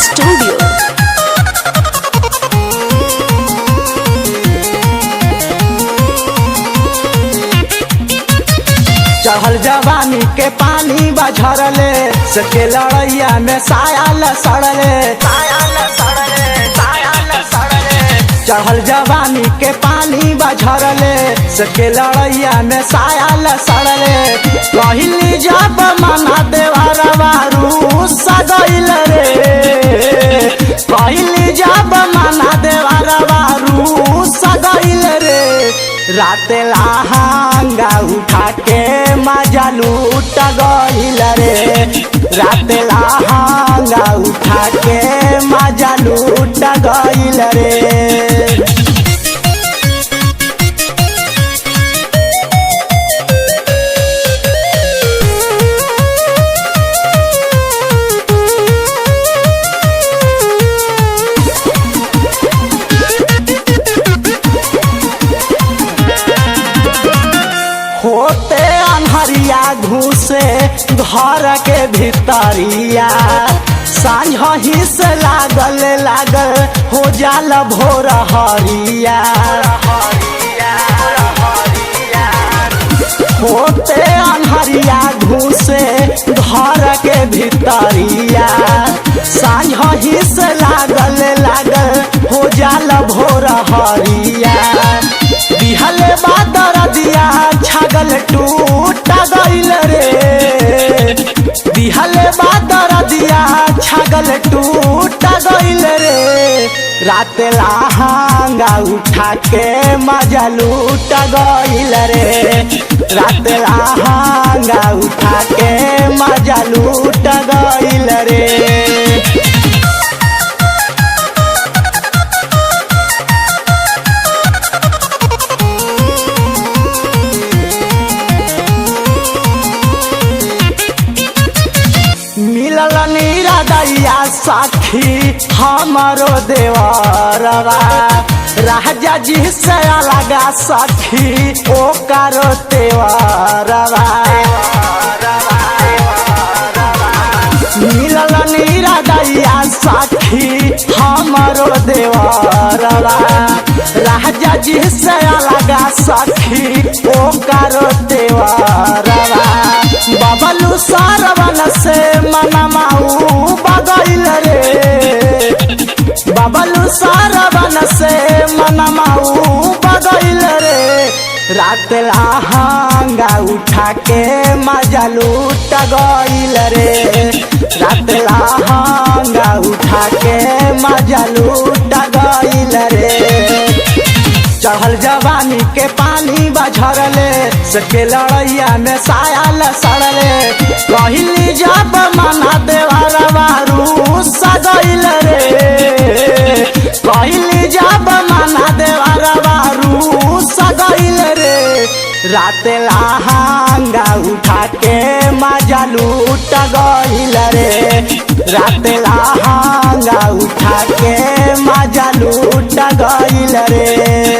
Studio. चढ़ल जवानी के पानी बझरले सके लड़ैया में सायल सड़ले चढ़ल जवानी के पानी बझरले सके लड़ैया में सायल सड़ले कहली जब मना देवरवा रूस गइल रे कहली जब मना देवरवा रूस गइल रे रात लहंगा उठा के मजा लूट गइल रे रात लहंगा उठा के मजा लूट गइल रे। होते अनहरिया घुसे घर के भितरिया सांझ ही से लागल लागल हो जाल भोर हरिया होते अनहरिया घुसे घर के भितरिया सांझ ही से लागल लागल हो जाल भोर हरिया दिहले बादर दिया छागल टूट गइल रे दिहले बादर दिया छागल टूट गइल रे रात लहंगा उठा के मजा लूट गइल रे रात लहंगा उठा के मजा लूट गइल रे। मिलल निरादैया साथी हमारो देवरवा राजा जी से अलगा साथी ओ कारो तेवरवा मिलल निरादैया साथी हमारो देवरवा राजा जी से अलगा साथी ओ कारो तेवरवा बबलू सारवन से मनमाऊ बगैल रे बबलू सारवन से मनमाऊ बगैल रे रात लहंगा उठा के मजा लूट गइल रे रात लहंगा उठा के मजा लूट गइल रे। चढ़ल जवानी के पानी बझरले सके लड़ैया में सायल सड़ले कहली जब मना देवरवा रूस गइल रे कहली जब मना देवरवा रूस गइल रे रात लहंगा उठा के मजा लूट गइल रे रात लहंगा उठा के मजा लूट गइल रे।